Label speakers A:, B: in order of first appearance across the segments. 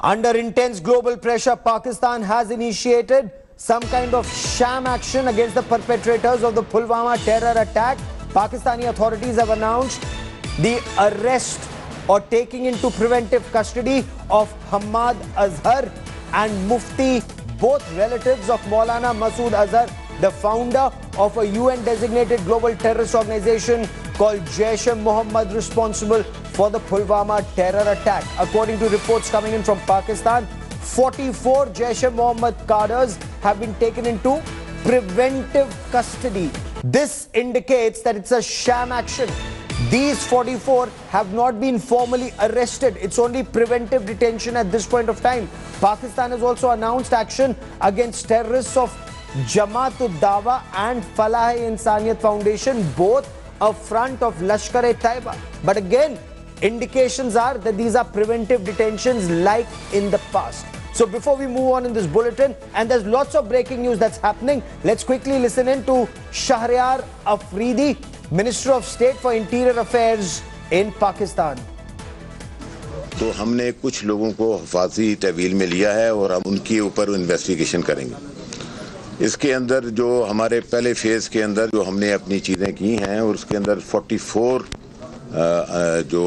A: Under intense global pressure, Pakistan has initiated some kind of sham action against the perpetrators of the Pulwama terror attack. Pakistani authorities have announced the arrest or taking into preventive custody of Hammad Azhar and Mufti, both relatives of Maulana Masood Azhar, the founder of a UN-designated global terrorist organization called Jaish-e-Mohammed, responsible for the Pulwama terror attack. According to reports coming in from Pakistan, 44 Jaish-e-Mohammed cadres have been taken into preventive custody. This indicates that it's a sham action. These 44 have not been formally arrested. It's only preventive detention at this point of time. Pakistan has also announced action against terrorists of Jamaat-ud-Dawa and Falah-e-Insaniyat Foundation, both a front of Lashkar-e-Taiba. But again, indications are that these are preventive detentions like in the past. So before we move on in this bulletin, and there's lots of breaking news that's happening, let's quickly listen in to Shahryar Afridi, Minister of State for Interior Affairs in Pakistan.
B: तो हमने कुछ लोगों को हिफाजती तहवील में लिया है और हम उनके ऊपर इन्वेस्टिगेशन करेंगे। इसके अंदर जो हमारे पहले फेज़ के अंदर जो हमने अपनी चीज़ें की हैं और उसके अंदर 44 जो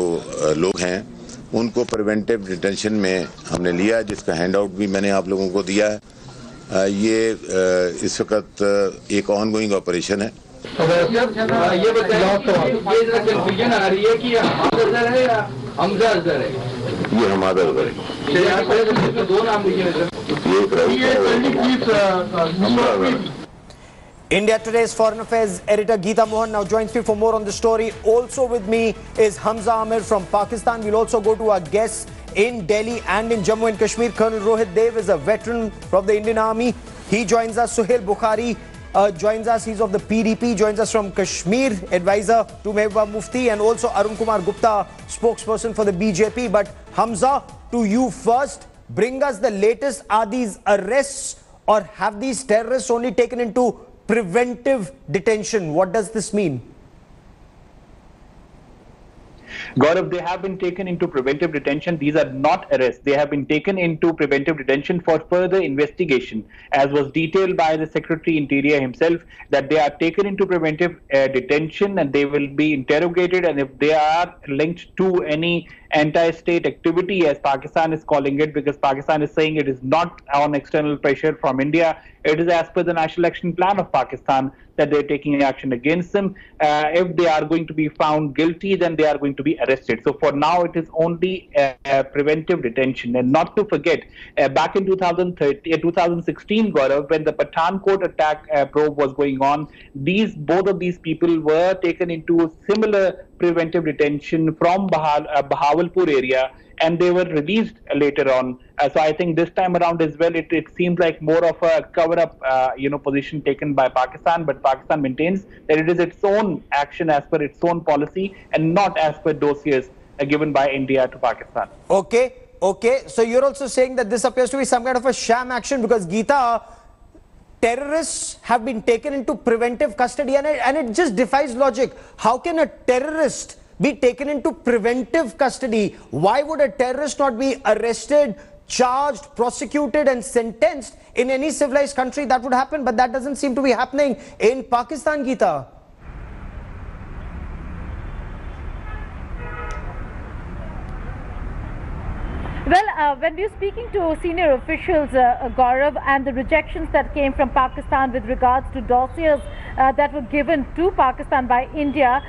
B: लोग हैं उनको प्रिवेंटिव डिटेंशन में हमने लिया, जिसका हैंड आउट भी मैंने आप लोगों को दिया है। ये इस वक्त एक ऑनगोइंग ऑपरेशन है।
C: ये कंफ्यूजन आ रही है कि हमाद अजहर है या हमजा अजहर है?
B: ये हमाद अजहर है।
C: दो नाम लिखे।
A: India Today's Foreign Affairs editor Geeta Mohan now joins me for more on the story. Also with me is Hamza Amir from Pakistan. We'll also go to our guests in Delhi and in Jammu and Kashmir. Colonel Rohit Dev is a veteran from the Indian Army. He joins us. Suhail Bukhari joins us. He's of the PDP, joins us from Kashmir, advisor to Mehbooba Mufti, and also Arun Kumar Gupta, spokesperson for the BJP. But Hamza, to you first, bring us the latest. Are these arrests or have these terrorists only taken into preventive detention? What does this mean?
D: Gaurav, they have been taken into preventive detention. These are not arrests. They have been taken into preventive detention for further investigation, as was detailed by the Secretary Interior himself, that they are taken into preventive detention and they will be interrogated, and if they are linked to any anti-state activity, as Pakistan is calling it, because Pakistan is saying it is not on external pressure from India, it is as per the National Action Plan of Pakistan that they're taking action against them. If they are going to be found guilty, then they are going to be arrested. So for now, it is only preventive detention. And not to forget, back in 2016, Gaurav, when the Pathankot attack probe was going on, both of these people were taken into similar preventive detention from Bahawalpur area, and they were released later on. So I think this time around as well, it seems like more of a cover-up, position taken by Pakistan. But Pakistan maintains that it is its own action as per its own policy and not as per dossiers given by India to Pakistan.
A: Okay. So you're also saying that this appears to be some kind of a sham action, because Geeta, terrorists have been taken into preventive custody, and it just defies logic. How can a terrorist be taken into preventive custody? Why would a terrorist not be arrested, charged, prosecuted and sentenced? In any civilized country that would happen, but that doesn't seem to be happening in Pakistan, Geeta.
E: Well, when we were speaking to senior officials, Gaurav, and the rejections that came from Pakistan with regards to dossiers that were given to Pakistan by India,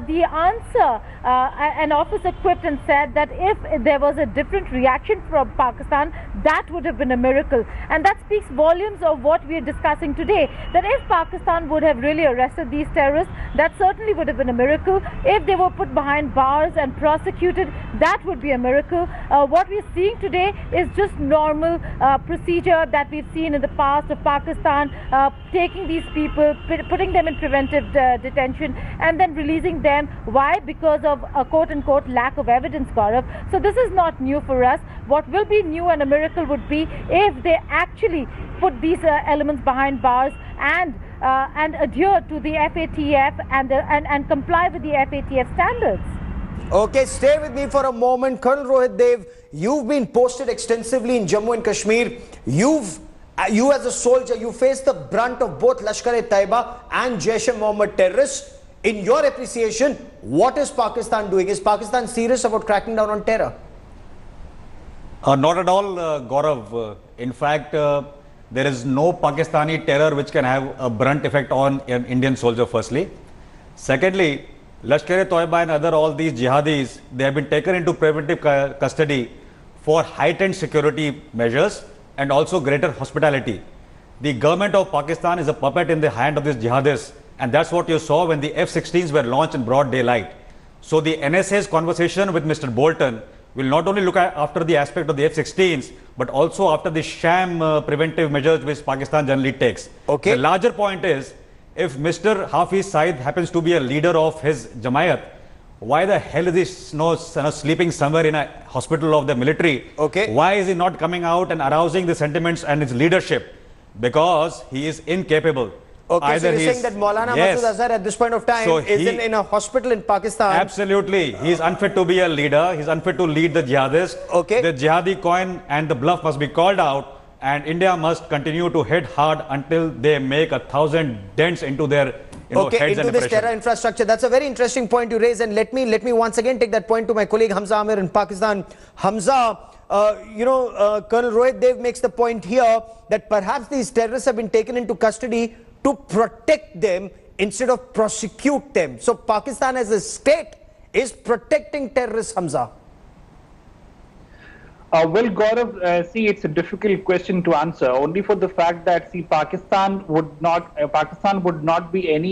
E: the answer, an officer quipped and said that if there was a different reaction from Pakistan, that would have been a miracle. And that speaks volumes of what we are discussing today, that if Pakistan would have really arrested these terrorists, that certainly would have been a miracle. If they were put behind bars and prosecuted, that would be a miracle. What we are seeing today is just normal procedure that we've seen in the past of Pakistan taking these people, putting them in preventive detention and then releasing them. Why? Because of a quote-unquote lack of evidence, Gaurav. So this is not new for us. What will be new and a miracle would be if they actually put these elements behind bars and adhere to the FATF and comply with the FATF standards.
A: Okay, stay with me for a moment. Colonel Rohit Dev, you've been posted extensively in Jammu and Kashmir. You as a soldier, you face the brunt of both Lashkar-e-Taiba and Jaish-e-Mohammed terrorists. In your appreciation, what is Pakistan doing? Is Pakistan serious about cracking down on terror?
F: Not at all, Gaurav. In fact, there is no Pakistani terror which can have a brunt effect on an Indian soldier, firstly. Secondly, Lashkar-e-Taiba and all these jihadis, they have been taken into preventive custody for heightened security measures and also greater hospitality. The government of Pakistan is a puppet in the hand of these jihadists, and that's what you saw when the F-16s were launched in broad daylight. So the NSA's conversation with Mr. Bolton will not only look after the aspect of the F-16s, but also after the sham preventive measures which Pakistan generally takes.
A: Okay.
F: The larger point is, if Mr. Hafiz Saeed happens to be a leader of his Jamaat, why the hell is he sleeping somewhere in a hospital of the military?
A: Okay.
F: Why is he not coming out and arousing the sentiments and his leadership? Because he is incapable.
A: Okay, so you're saying that Maulana Masood Azhar at this point of time is in a hospital in Pakistan.
F: Absolutely. He is unfit to be a leader. He's unfit to lead the jihadists.
A: Okay.
F: The jihadi coin and the bluff must be called out. And India must continue to hit hard until they make 1,000 dents into their heads
A: into
F: and
A: this terror infrastructure. That's a very interesting point you raise, and let me once again take that point to my colleague Hamza Amir in Pakistan. Hamza, Colonel Rohit Dev makes the point here that perhaps these terrorists have been taken into custody to protect them instead of prosecute them. So Pakistan as a state is protecting terrorists, Hamza.
D: Well, Gaurav, see, it's a difficult question to answer, only for the fact that, see, Pakistan would not be in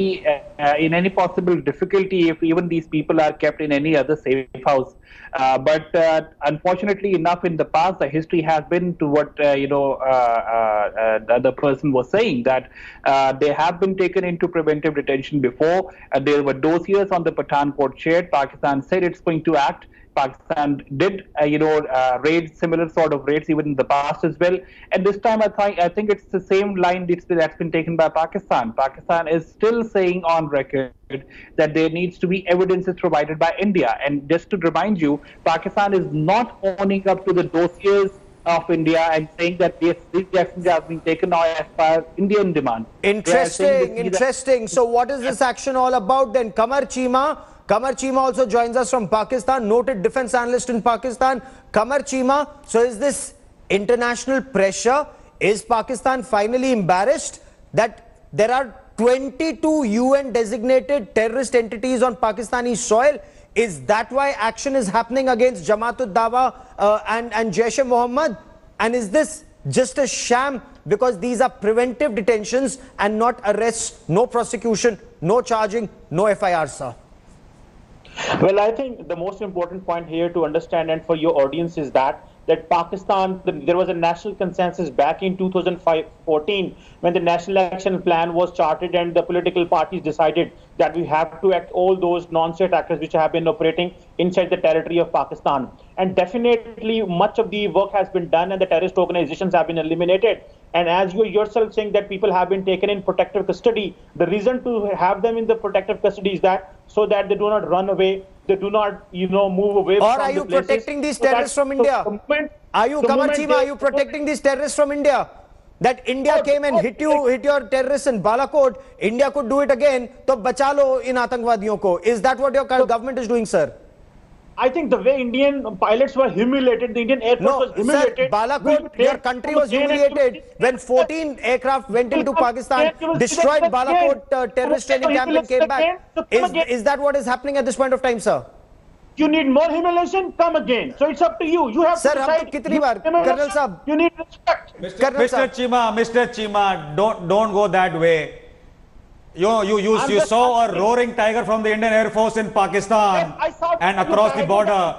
D: any possible difficulty if even these people are kept in any other safe house. But unfortunately enough, in the past, the history has been to what the other person was saying, that they have been taken into preventive detention before. There were dossiers on the Pathankot shared. Pakistan said it's going to act. Pakistan did, raid similar sort of raids even in the past as well. And this time, I think it's the same line that's been taken by Pakistan. Pakistan is still saying on record that there needs to be evidences provided by India. And just to remind you, Pakistan is not owning up to the dossiers of India and saying that these actions have been taken now as per Indian demand.
A: Interesting. So what is this action all about then? Qamar Cheema also joins us from Pakistan, noted defense analyst in Pakistan. Qamar Cheema, so is this international pressure? Is Pakistan finally embarrassed that there are 22 UN designated terrorist entities on Pakistani soil? Is that why action is happening against Jamaat-ud-Dawa and Jaish-e-Mohammed? And is this just a sham because these are preventive detentions and not arrests, no prosecution, no charging, no FIR, sir?
G: Well, I think the most important point here to understand and for your audience is that Pakistan, there was a national consensus back in 2014 when the National Action Plan was charted and the political parties decided that we have to act all those non-state actors which have been operating inside the territory of Pakistan. And definitely much of the work has been done and the terrorist organizations have been eliminated. And as you yourself saying that people have been taken in protective custody, the reason to have them in the protective custody is that so that they do not run away, they do not, move away
A: or
G: from
A: are you
G: the places.
A: protecting these terrorists from India? Are you, Qamar Cheema, are you protecting these terrorists from India? That India came and hit your terrorists in Balakot, India could do it again, to bacha lo in atangwadiyon ko. Is that what your government is doing, sir?
G: I think the way Indian pilots were humiliated, the Indian Air Force was humiliated.
A: Sir, Balakot, your country was humiliated when 14 aircraft went into Pakistan, destroyed Balakot terrorist training camp and came back. Is that what is happening at this point of time, sir?
G: You need more humiliation? Come again. So it's up to you. You have to decide.
A: Kitni baar, Colonel Sahab?
G: You need respect.
F: Mr. Cheema, don't go that way. You saw a roaring tiger from the Indian Air Force in Pakistan and across the border.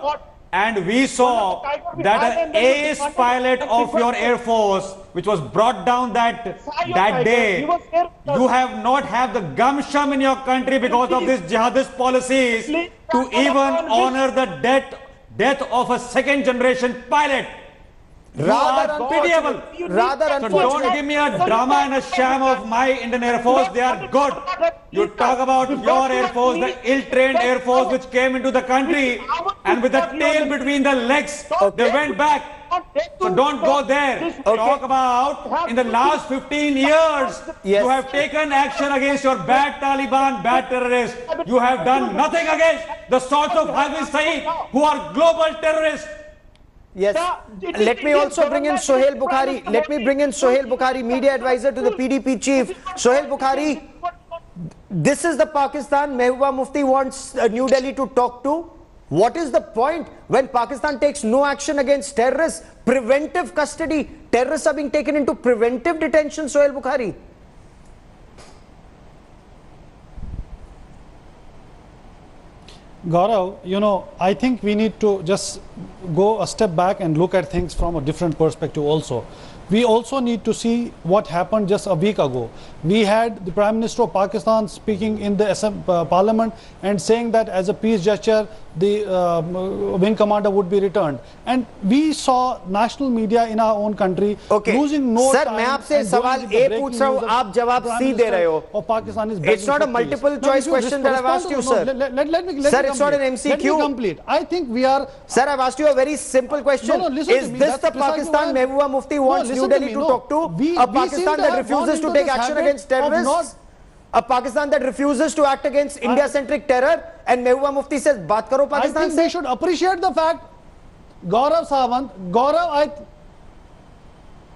F: And we saw that an ace pilot of your Air Force, which was brought down that day, you have not had the gumption in your country because of these jihadist policies to even honor the death of a second generation pilot.
A: Rather
F: are pitiable.
A: unfortunate. Rather
F: So
A: unfortunate.
F: don't give me a drama and a sham of my Indian Air Force. They are good. You talk about your Air Force, the ill-trained Air Force which came into the country and with the tail between the legs, they went back. So don't go there. Talk about in the last 15 years,
A: Yes.
F: you have taken action against your bad Taliban, bad terrorists. You have done nothing against the sorts of Hafiz Saeed who are global terrorists.
A: Yes. Let me also bring in Sohail Bukhari. Let me bring in Sohail Bukhari, media advisor to the PDP chief. Sohail Bukhari, this is the Pakistan Mehbooba Mufti wants New Delhi to talk to. What is the point when Pakistan takes no action against terrorists? Preventive custody. Terrorists are being taken into preventive detention, Sohail Bukhari.
H: Gaurav, I think we need to just go a step back and look at things from a different perspective also. We also need to see what happened just a week ago. We had the Prime Minister of Pakistan speaking in the Parliament and saying that as a peace gesture, the wing commander would be returned. And we saw national media in our own country losing no
A: Sir,
H: time.
A: मैं आपसे सवाल A पूछ रहा हूँ, आप जवाब C दे रहे हो. It's not a multiple choice question that I've asked you, sir. Sir, it's not an MCQ.
H: Let me complete. I think we are...
A: Sir, I've asked you a very simple question. Is this the Pakistan Mehbooba Mufti wants New Delhi to talk to? A Pakistan that refuses to take action against terrorists? A Pakistan that refuses to act against India-centric terror? And Mehbooba Mufti says, baat karo Pakistan
H: I think they should appreciate the fact, Gaurav Sawant,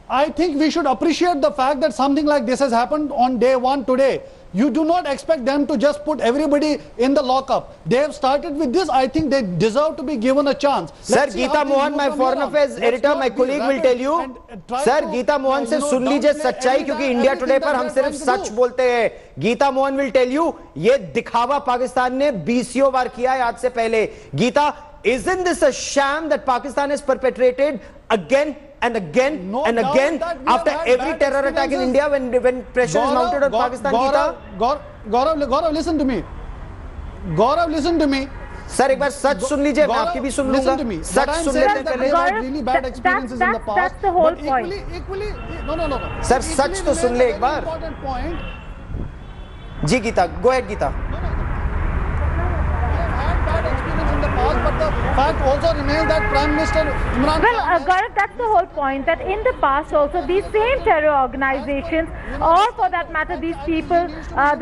H: I think we should appreciate the fact that something like this has happened on day one today. You do not expect them to just put everybody in the lockup. They have started with this. I think they deserve to be given a chance.
A: Sir, Geeta Mohan, my foreign affairs editor, my colleague will tell you. Sir, Geeta Mohan से सुन लीजिए सच्चाई, क्योंकि India today पर हम सिर्फ सच बोलते हैं. Gita Mohan will tell you, ये दिखावा पाकिस्तान ने 20 बार किया है आज से पहले. Gita, isn't this a sham that Pakistan has perpetrated again and again and again after every terror attack in India when pressure is mounted on Pakistan?
H: Gaurav, listen to me. Gaurav, listen to me.
A: Sir, एक बार सच सुन लीजिए, मैं आपकी भी सुन लूंगा. सच सुन लेते हैं पहले.
H: Really bad experiences in the past.
E: That's the whole point.
H: Equally, no.
A: Sir, सच तो सुन ले एक बार. जी Gita, go ahead Gita.
H: But the fact also remains that Prime Minister Imran Khan...
E: Gaurav, that's the whole point, that in the past also these same terror organizations, or for that matter these people,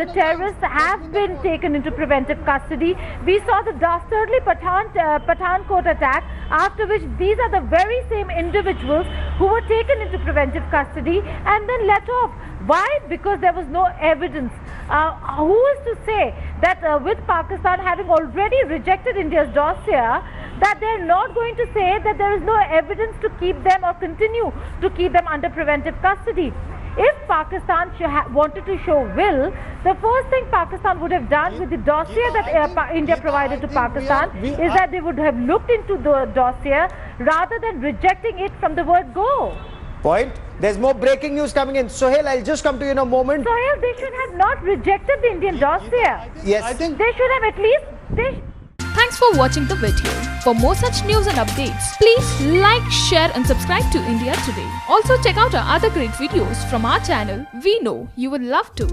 E: the terrorists have been taken into preventive custody. We saw the dastardly Pathankot attack, after which these are the very same individuals who were taken into preventive custody and then let off. Why? Because there was no evidence. Who is to say that with Pakistan having already rejected India's dossier, that they're not going to say that there is no evidence to keep them or continue to keep them under preventive custody? If Pakistan wanted to show will, the first thing Pakistan would have done with the dossier that India provided to Pakistan is that they would have looked into the dossier rather than rejecting it from the word go.
A: Point. There's more breaking news coming in. Sohail, I'll just come to you in a moment.
E: Sohail, they should have not rejected the Indian dossier.
A: Yes.
E: I think they should have at least...
I: Thanks for watching the video. For more such news and updates, please like, share and subscribe to India Today. Also check out our other great videos from our channel. We know you will love to.